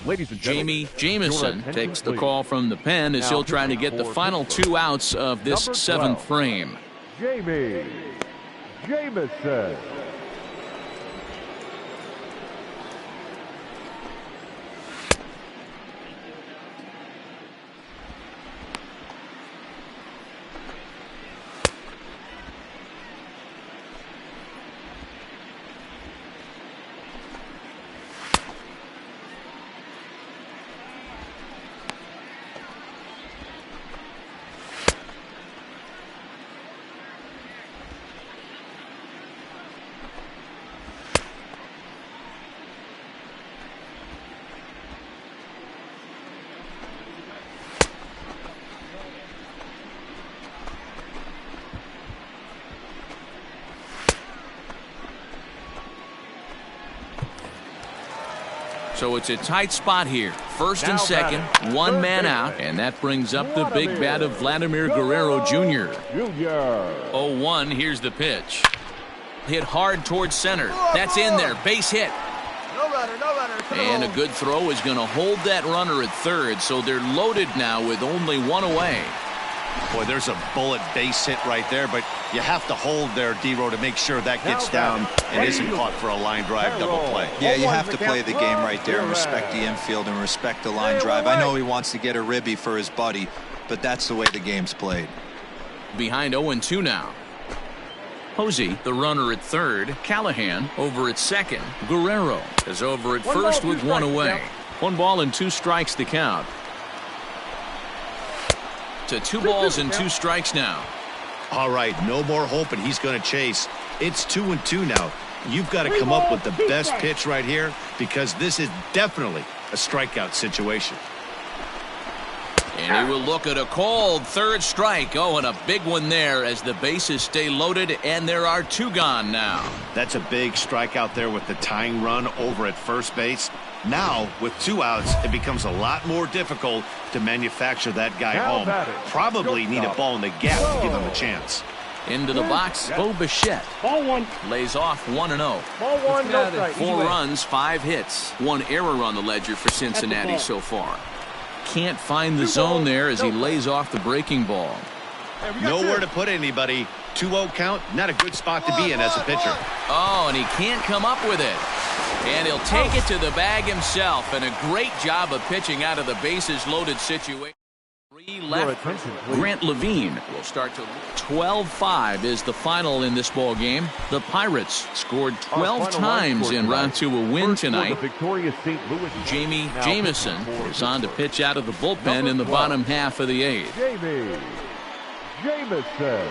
Ladies and gentlemen, Jamison takes the call from the pen as he'll try to get the final 2 outs of this 7th frame. Jamison. So it's a tight spot here. First and second, one man out, and that brings up the big bat of Vladimir Guerrero Jr. 0-1, here's the pitch. Hit hard towards center. That's in there, base hit. No runner. And a good throw is going to hold that runner at third, so they're loaded now with only one away. Boy, there's a bullet base hit right there, but you have to hold there, D-Row, to make sure that gets down and isn't caught for a line drive double play. Yeah, you have to play the game right there and respect the infield and respect the line drive. I know he wants to get a ribby for his buddy, but that's the way the game's played. Behind 0-2 now. Posey, the runner at third. Callahan over at second. Guerrero is over at first with one away. 1 ball and 2 strikes the count. To 2 balls and 2 strikes now. All right, no more hoping he's going to chase. It's 2-2 now. You've got to come up with the best pitch right here, because this is definitely a strikeout situation. And he will look at a called third strike. Oh, and a big one there as the bases stay loaded, and there are 2 gone now. That's a big strikeout there with the tying run over at first base. Now, with 2 outs, it becomes a lot more difficult to manufacture that guy home. Probably need a ball in the gap to give him a chance. Into the box, Bo Bichette. Ball 1. Lays off 1-0. Ball 1, no strike. 4 runs, 5 hits. 1 error on the ledger for Cincinnati so far. Can't find the zone there as he lays off the breaking ball. Nowhere to put anybody. 2-0 count, not a good spot to be in as a pitcher. Oh, and he can't come up with it. And he'll take it to the bag himself. And a great job of pitching out of the bases loaded situation. 3 left. Grant Levine will start to 12-5 is the final in this ball game. The Pirates scored 12 times en route to a win tonight. Jamison is on to pitch out of the bullpen in the bottom half of the 8th. Jamison.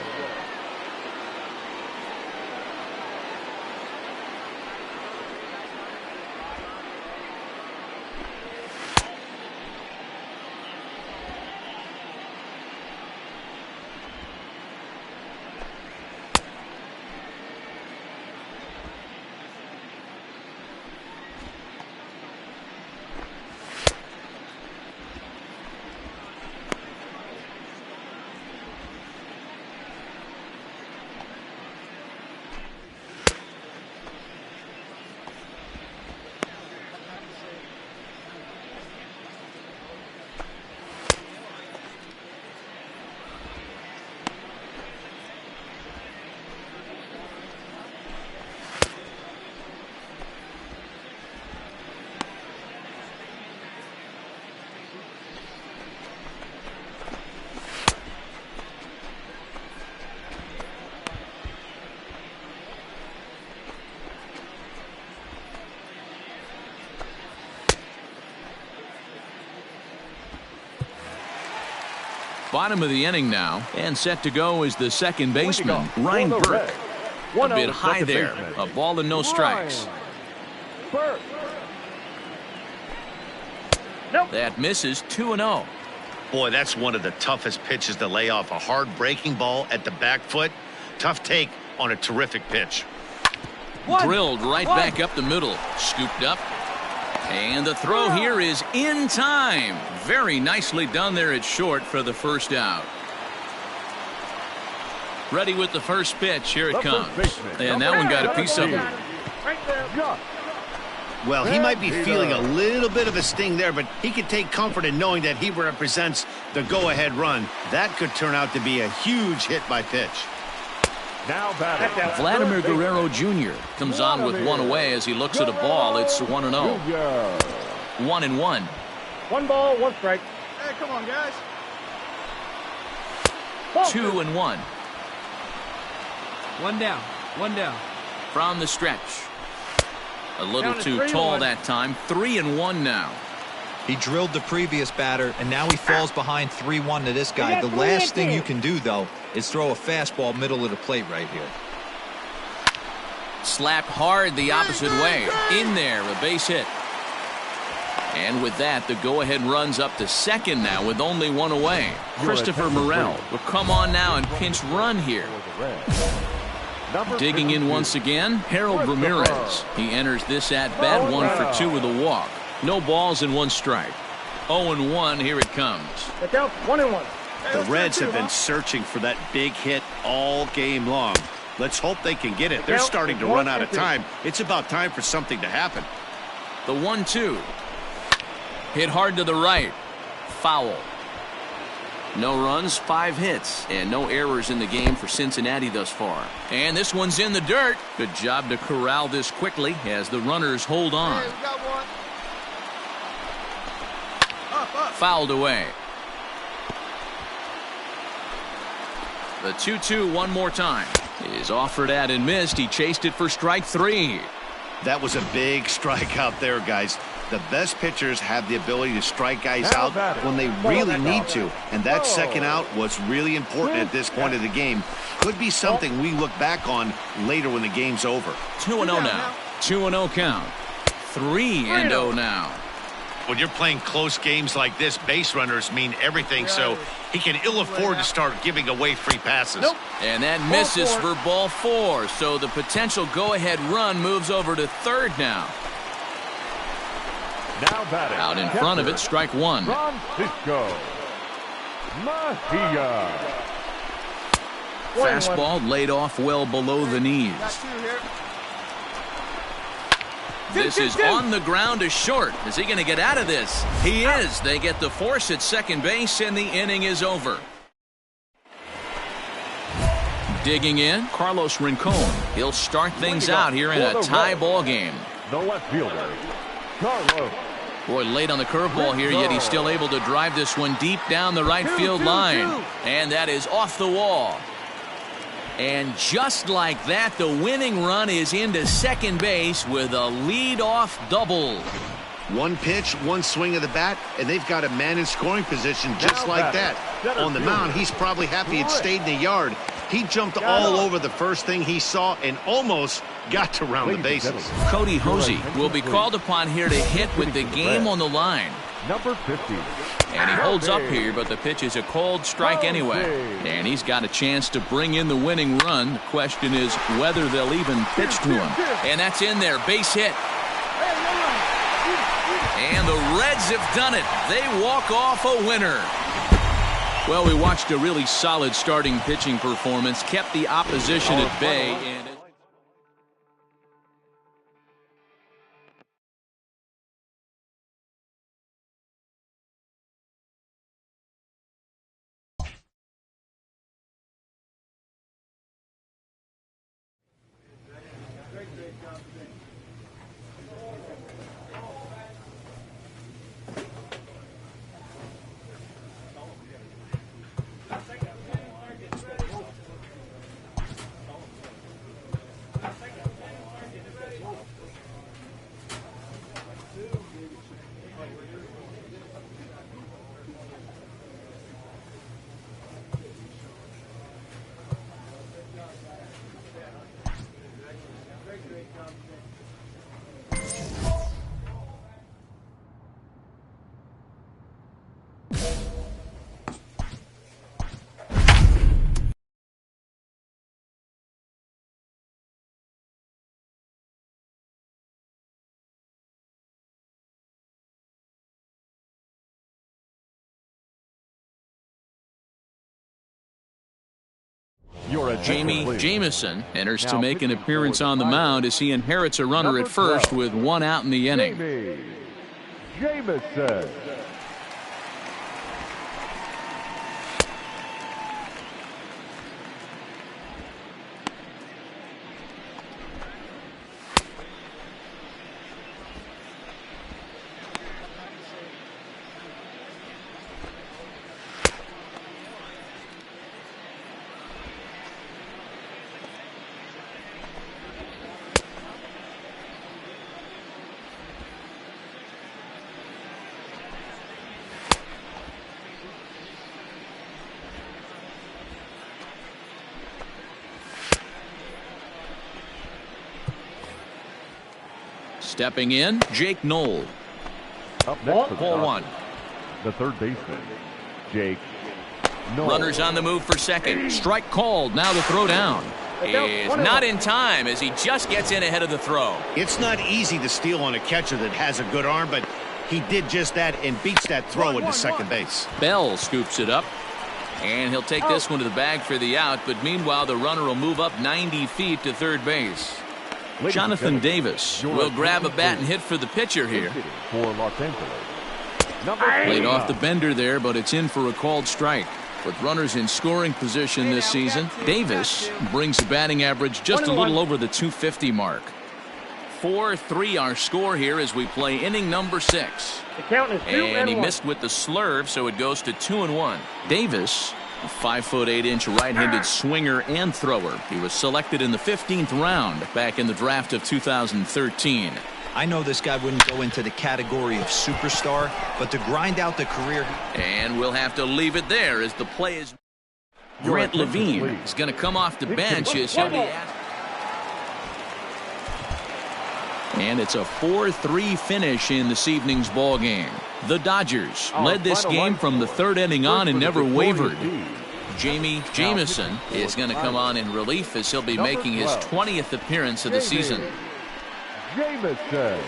Bottom of the inning now, and set to go is the second baseman, Ryan Burke. A bit high there. A ball and no strikes. That misses 2-0. Boy, that's one of the toughest pitches to lay off. A hard breaking ball at the back foot. Tough take on a terrific pitch. Drilled right back up the middle. Scooped up. And the throw here is in time. Very nicely done there at short for the first out. Ready with the first pitch. Here it comes. And that one got a piece of him. Well, he might be feeling a little bit of a sting there, but he can take comfort in knowing that he represents the go-ahead run. That could turn out to be a huge hit by pitch. Now batting. Vladimir Guerrero Jr. comes on with one away as he looks at a ball. It's 1-0. 1-1. 1 ball, 1 strike. Hey, come on, guys. 2-1. 1 down. 1 down. From the stretch. A little too 3-1. tall that time. 3-1 now. He drilled the previous batter, and now he falls behind 3-1 to this guy. The last thing you can do, though, is throw a fastball middle of the plate right here. Slapped hard the opposite way. In there, a base hit. And with that, the go-ahead runs up to second now with only one away. Christopher Morel will come on now and pinch run here. Digging in once again, Harold Ramirez. He enters this at-bat 1 for 2 with a walk. No balls and 1 strike. 0-1, here it comes. The count 1-1. The Reds have been searching for that big hit all game long. Let's hope they can get it. They're starting to run out of time. It's about time for something to happen. The 1-2. Hit hard to the right. Foul. No runs, 5 hits, and no errors in the game for Cincinnati thus far. And this one's in the dirt. Good job to corral this quickly as the runners hold on. Hey, we got one. Up. Fouled away. The 2-2 one more time. Is offered at and missed. He chased it for strike 3. That was a big strike out there, guys. The best pitchers have the ability to strike guys out when they really need to, and that second out was really important at this point of the game. Could be something we look back on later when the game's over. 2-0 now. 2-0 count. 3-0 now. When you're playing close games like this, base runners mean everything, so he can ill afford to start giving away free passes. And that misses for ball 4, so the potential go-ahead run moves over to third now. Now batting. Out in front of it, strike 1. Francisco Mejia. Fastball laid off well below the knees. This is on the ground to short. Is he going to get out of this? He is. They get the force at second base, and the inning is over. Digging in, Carlos Rincon. He'll start things out here in a tie ball game. The left fielder, Carlos. Boy, late on the curveball here, yet he's still able to drive this one deep down the right field line. And that is off the wall. And just like that, the winning run is into second base with a lead-off double. One pitch, one swing of the bat, and they've got a man in scoring position just like that. On the mound, he's probably happy it stayed in the yard. He jumped all over the first thing he saw and almost got to round the bases. Cody Hosey will be called upon here to hit with the game on the line. Number 50. And he holds up here, but the pitch is a cold strike anyway. And he's got a chance to bring in the winning run. The question is whether they'll even pitch to him. And that's in there. Base hit. And the Reds have done it. They walk off a winner. Well, we watched a really solid starting pitching performance. Kept the opposition at bay. And Your attention, Jamie please. Jamison enters to Now make an pitching appearance for the on the Tigers, mound as he inherits a runner number at first 12, with 1 out in the inning. Jamie Jamison. Stepping in, Jake Knoll. Up next for the Ball Dodgers, 1. the third baseman, Jake Knoll. Runners on the move for second. Strike called. Now the throw down is not in time as he just gets in ahead of the throw. It's not easy to steal on a catcher that has a good arm, but he did just that and beats that throw into second base. Bell scoops it up, and he'll take this one to the bag for the out, but meanwhile the runner will move up 90 feet to third base. Ladies and Jonathan gentlemen, Davis your will grab a attention, bat and please. hit for the pitcher here. Hitting for Los Angeles, number Played off 39. the bender there, but it's in for a called strike. With runners in scoring position this season, Davis brings the batting average just a little over the 250 mark. 4-3 our score here as we play inning number 6. The count is 2 And he 1. missed with the slurve, so it goes to 2-1. Davis, a 5'8" right-handed swinger and thrower. He was selected in the 15th round back in the draft of 2013. I know this guy wouldn't go into the category of superstar, but to grind out the career. And we'll have to leave it there as the play is. Your Grant attention, Levine please. is going to come off the Pitching bench as he'll be asked. And it's a 4-3 finish in this evening's ball game. The Dodgers Our led this final game line from the score. third inning on and First for never the Victorious wavered. team, Jamie Jamison is going to come on in relief as he'll be Number making his 12, 20th appearance of the Jamie season. Jamison.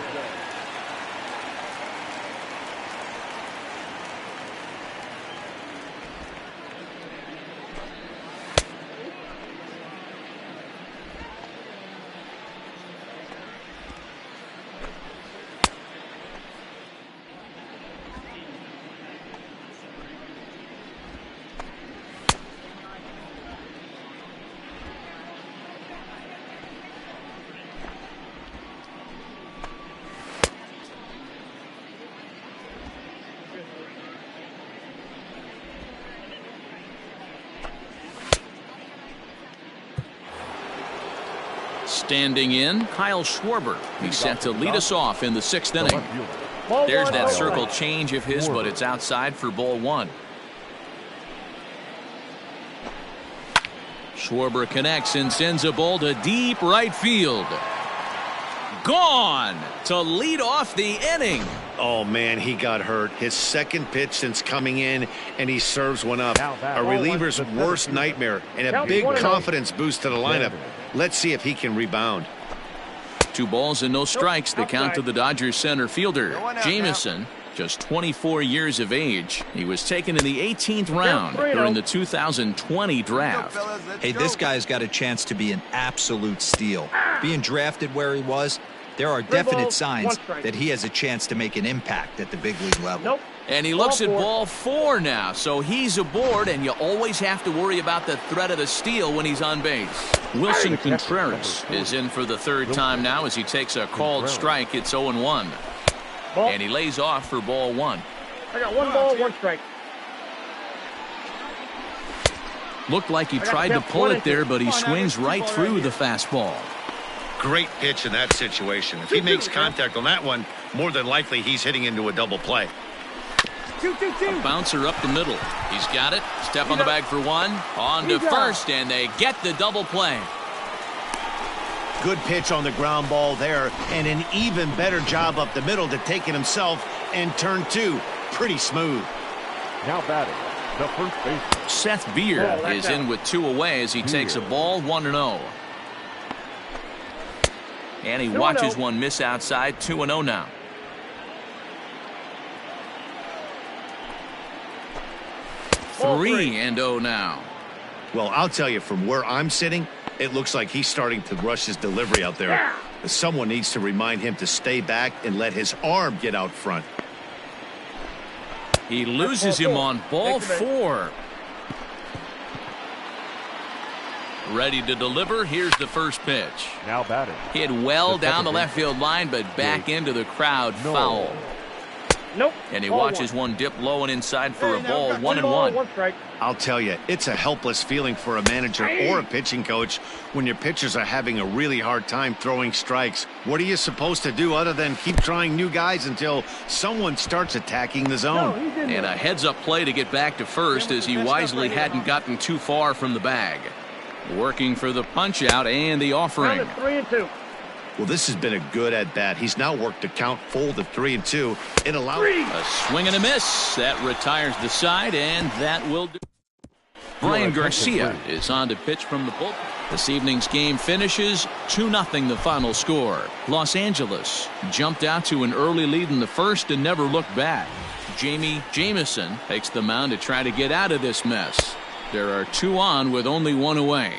Standing in, Kyle Schwarber. He's set to lead us off in the 6th The inning. left fielder, Ball There's 1, that ball circle 1. change of his, but it's outside for ball 1. Schwarber connects and sends a ball to deep right field. Gone to lead off the inning. Oh, man, he got hurt. His second pitch since coming in, and he serves one up. Now that A ball reliever's went to worst center. nightmare and a Count big 1-0. confidence boost to the lineup. Seven. Let's see if he can rebound. 2 balls and no strikes. The count to outside. the Dodgers center fielder. Jamison, just 24 years of age. He was taken in the 18th round 3-0. during the 2020 draft. Hey, this guy's got a chance to be an absolute steal. Being drafted where he was, there are definite balls, signs 1 strike. that he has a chance to make an impact at the big league level. Nope. And he looks at Ball 4. ball 4 now, so he's aboard, and you always have to worry about the threat of the steal when he's on base. Wilson Contreras is in for the 3rd time now as he takes a called strike. It's 0-1. Ball. And he lays off for ball 1. I got 1 ball, 1 strike. Looked like he got tried to kept pull 1 it and there, 2. but he Come on, now, swings there's 2 right ball through right the here. fastball. Great pitch in that situation. If he makes contact on that one, more than likely he's hitting into a double play. 2-2-2. Bouncer up the middle. He's got it. Step on the bag for 1. On to first, and they get the double play. Good pitch on the ground ball there, and an even better job up the middle to take it himself and turn 2. Pretty smooth. Now batting, the first baseman, Seth Beard Oh, that's is in out. with 2 away as he takes a ball 1-0. And he 2-0. watches one miss outside. 2-0 now. Ball 3-0 now. Well, I'll tell you, from where I'm sitting, it looks like he's starting to rush his delivery out there. Someone needs to remind him to stay back and let his arm get out front. He loses him on ball 4. Ready to deliver. Here's the first pitch. Now batting. Hit well down the left field line, but back into the crowd. Foul. Nope. And he watches one dip low and inside for a ball. 1-1. One strike. I'll tell you, it's a helpless feeling for a manager or a pitching coach when your pitchers are having a really hard time throwing strikes. What are you supposed to do other than keep trying new guys until someone starts attacking the zone? And a heads-up play to get back to first, as he wisely hadn't gotten too far from the bag. Working for the punch-out and the offering. 3-2. Well, this has been a good at-bat. He's now worked the count full to 3-2. It allows a swing and a miss. That retires the side, and that will do. Brian Garcia is on to pitch from the bullpen. This evening's game finishes 2-0 the final score. Los Angeles jumped out to an early lead in the first and never looked back. Jamie Jamison takes the mound to try to get out of this mess. There are 2 on with only 1 away.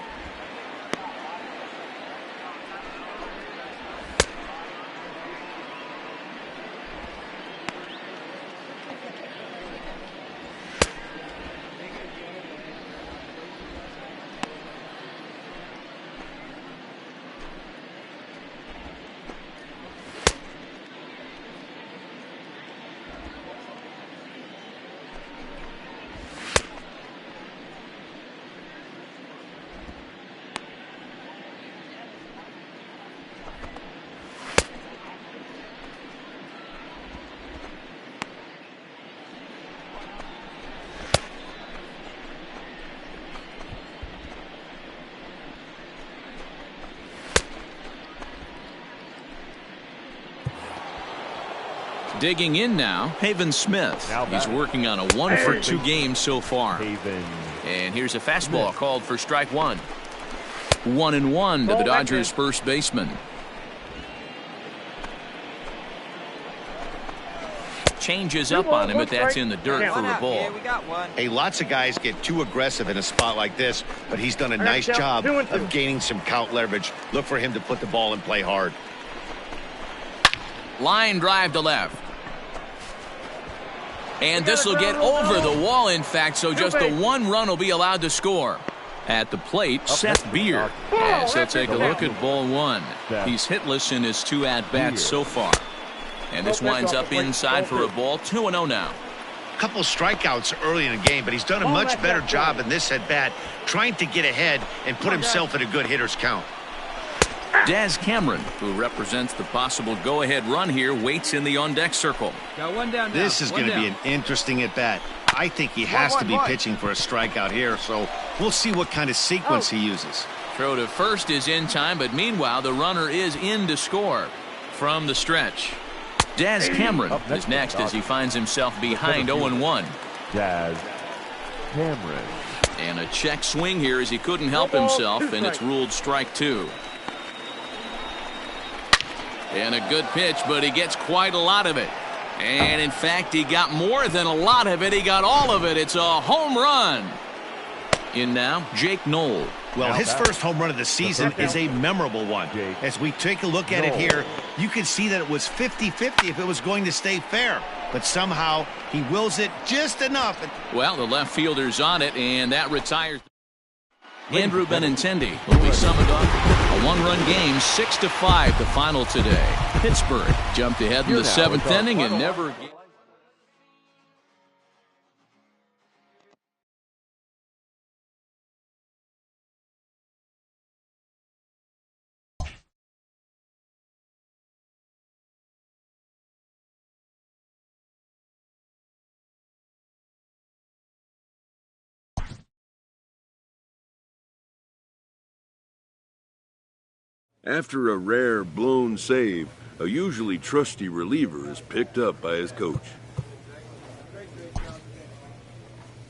Digging in now, Haven Smith. He's working on a 1-for-2 game so far. And here's a fastball called for strike 1. 1-1 to the Dodgers' first baseman. Changes up on him, but that's in the dirt for a ball. Hey, lots of guys get too aggressive in a spot like this, but he's done a nice job of gaining some count leverage. Look for him to put the ball in play hard. Line drive to left. And this will get over the wall, in fact, so just the 1 run will be allowed to score. At the plate, Seth Beer. As he'll take a look at ball 1. He's hitless in his 2 at-bats so far. And this winds up inside for a ball. 2-0 now. Couple strikeouts early in the game, but he's done a much better job in this at-bat trying to get ahead and put himself in a good hitter's count. Daz Cameron, who represents the possible go-ahead run here, waits in the on-deck circle. Got 1 down now. This is going to be an interesting at-bat. I think he has to be pitching for a strikeout here, so we'll see what kind of sequence he uses. Throw to first is in time, but meanwhile, the runner is in to score from the stretch. Daz Cameron is next as he finds himself behind 0-1. Daz Cameron. And a check swing here as he couldn't help himself, and it's ruled strike 2. And a good pitch, but he gets quite a lot of it. And in fact, he got more than a lot of it. He got all of it. It's a home run. In now, Jake Knoll. Well, his first home run of the season is a memorable one. As we take a look at it here, you can see that it was 50-50 if it was going to stay fair. But somehow, he wills it just enough. Well, the left fielder's on it, and that retires. Andrew Benintendi will be summoned up. A 1-run game, 6-5 the final today. Pittsburgh jumped ahead in the 7th inning and never. After a rare blown save, a usually trusty reliever is picked up by his coach.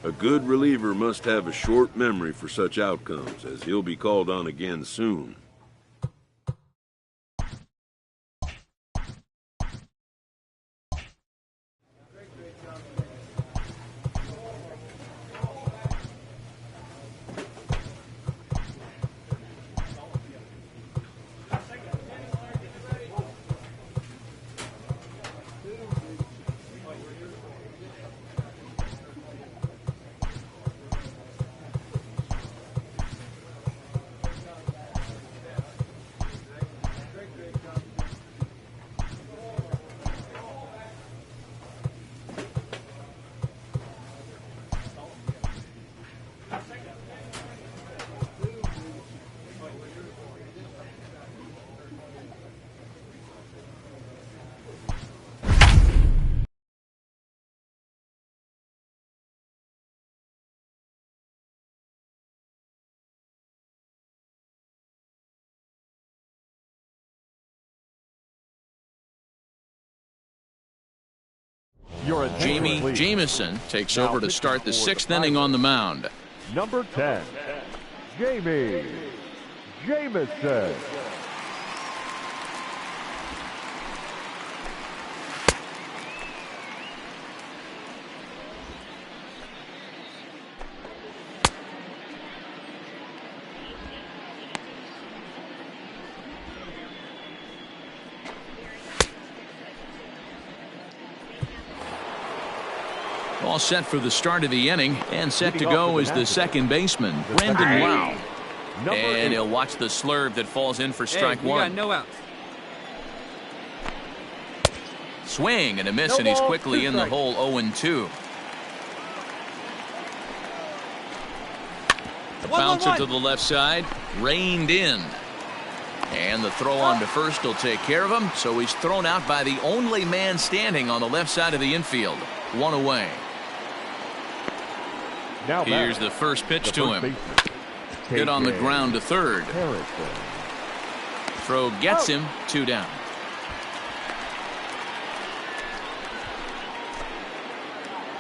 A good reliever must have a short memory for such outcomes, as he'll be called on again soon. Jamie Jamison takes over to start the 6th inning on the mound. Number 10, Jamie Jamison. All set for the start of the inning, and set to go is the second baseman, Brendan Lau. And he'll watch the slurve that falls in for strike one. Got no outs. Swing and a miss, and he's quickly in the hole 0-2. Bouncer to the left side, reined in. And the throw on to first will take care of him, so he's thrown out by the only man standing on the left side of the infield. One away. Now here's the first pitch to him. Hit on the ground to third. Throw gets him, 2 down.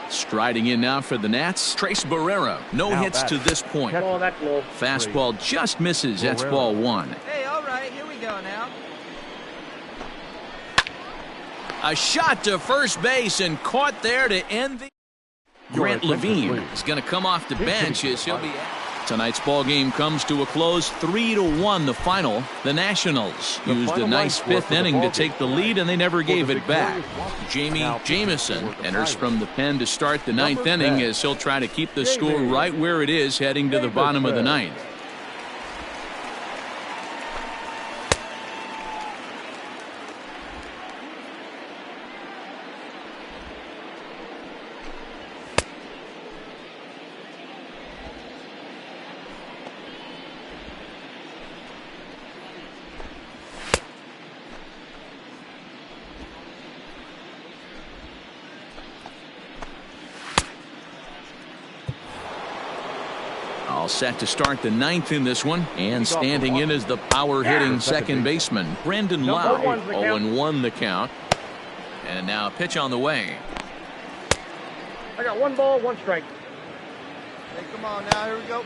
Striding in now for the Nats, Trace Barrera. No hits to this point. Oh, that's low. Fastball just misses. That's ball 1. Hey, all right, here we go now. A shot to first base and caught there to end the. Grant Levine is going to come off the bench as he'll be. Tonight's ball game comes to a close, 3-1 the final. The Nationals used a nice 5th inning to take the lead, and they never gave it back. Jamie Jamison enters from the pen to start the 9th inning as he'll try to keep the score right where it is heading to the bottom of the 9th. All set to start the 9th in this one, and standing in is the power-hitting second baseman, Brendan Lau. 0-1 the count. And now a pitch on the way. I got 1 ball, 1 strike. Hey, come on now, here we go.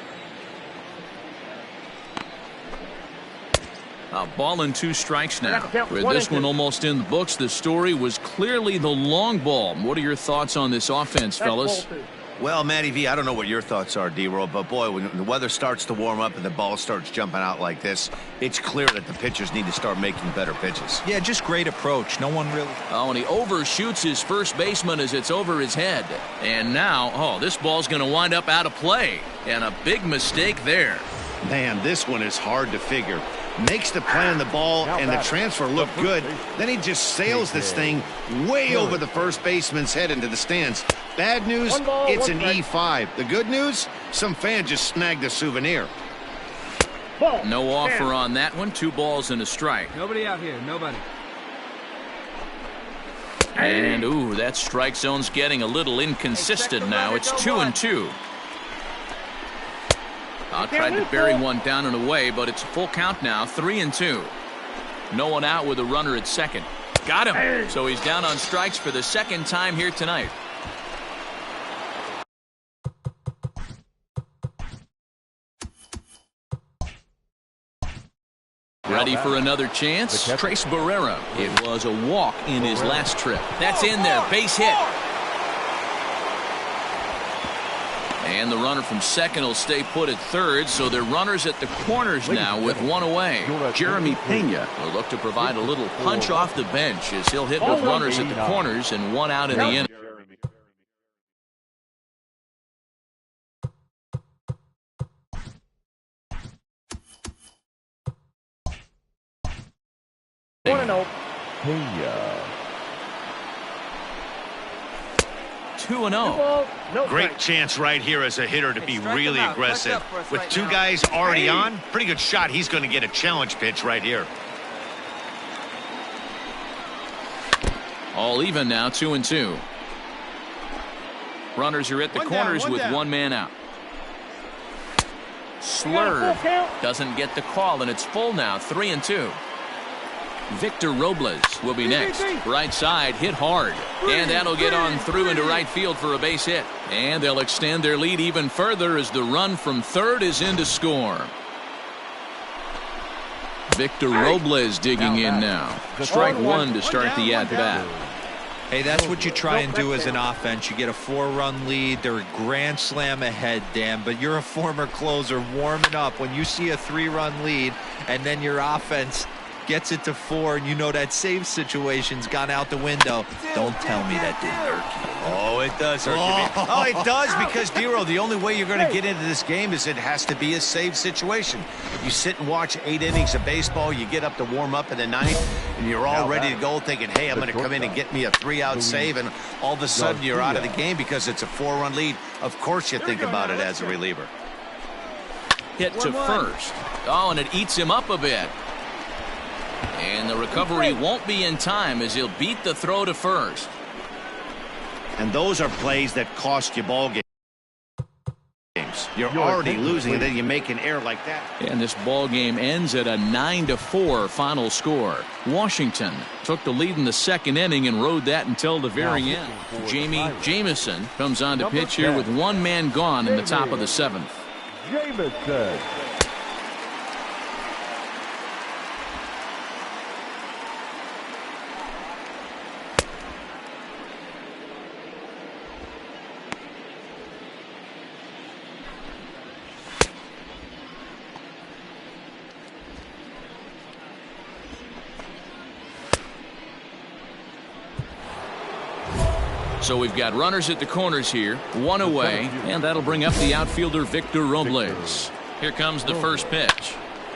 A ball and 2 strikes now. With this one almost in the books, the story was clearly the long ball. What are your thoughts on this offense, fellas? Well, Matty V, I don't know what your thoughts are, D-Roll, but boy, when the weather starts to warm up and the ball starts jumping out like this, it's clear that the pitchers need to start making better pitches. Yeah, just great approach. No one really. Oh, and he overshoots his first baseman as it's over his head. And now, this ball's going to wind up out of play. And a big mistake there. Man, this one is hard to figure. Makes the play on the ball and the transfer look good. Then he just sails this thing way over the first baseman's head into the stands. Bad news, it's an E5. The good news, some fan just snagged a souvenir. No offer on that one. 2 balls and a strike. Nobody out here, nobody. And, ooh, that strike zone's getting a little inconsistent now. It's 2-2. Tried to bury one down and away, but it's a full count now, 3-2. No one out with a runner at second. Got him. So he's down on strikes for the 2nd time here tonight. Ready for another chance? Trace Barrera. It was a walk in his last trip. That's in there. Base hit. And the runner from second will stay put at third, so they're runners at the corners now with 1 away. Jeremy Pena will look to provide a little punch off the bench as he'll hit with runners at the corners and 1 out in the inning. Pena. 2-0. Great chance right here as a hitter to be really aggressive. With 2 guys already on, pretty good shot. He's going to get a challenge pitch right here. All even now, 2-2. Runners are at the corners with 1 man out. Slurve doesn't get the call, and it's full now, 3-2. Victor Robles will be next. Right side, hit hard. And that'll get on through into right field for a base hit. And they'll extend their lead even further as the run from third is in to score. Victor Robles digging in now. Strike one to start the at-bat. Hey, that's what you try and do as an offense. You get a 4-run lead. They're a grand slam ahead, Dan, but you're a former closer warming up. When you see a 3-run lead and then your offense gets it to 4 and you know that save situation's gone out the window, don't tell me that didn't irk you. Oh, it does hurt you. Oh, it does, because, Dero, the only way you're going to get into this game is it has to be a save situation. You sit and watch 8 innings of baseball, you get up to warm up in the 9th, and you're all ready to go thinking, hey, I'm going to come in and get me a 3-out save, and all of a sudden you're out of the game because it's a 4-run lead. Of course you think about it as a reliever. Hit to first. Oh, and it eats him up a bit. And the recovery won't be in time as he'll beat the throw to first. And those are plays that cost you ball games. You're already losing, and then you make an error like that. And this ball game ends at a 9-4 final score. Washington took the lead in the second inning and rode that until the very end. Jamie Jamison comes on to pitch here with 1 man gone in the top of the 7th. Jamison. So we've got runners at the corners here, 1 away, and that'll bring up the outfielder Victor Robles. Here comes the first pitch.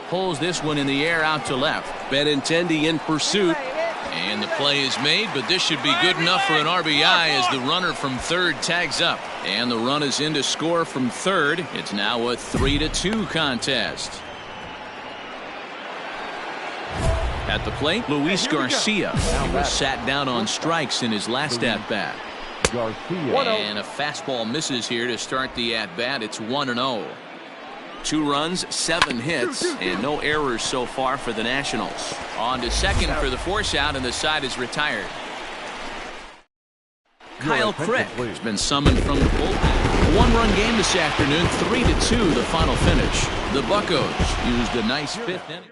Pulls this one in the air out to left. Benintendi in pursuit. And the play is made, but this should be good enough for an RBI as the runner from third tags up. And the run is in to score from third. It's now a 3-2 contest. At the plate, Luis Garcia. He was sat down on strikes in his last at-bat. And a fastball misses here to start the at-bat. It's 1-0. 2 runs, 7 hits, and no errors so far for the Nationals. On to second for the force out, and the side is retired. Kyle Crick has been summoned from the bullpen. 1-run game this afternoon, 3-2 the final finish. The Buccos used a nice 5th inning.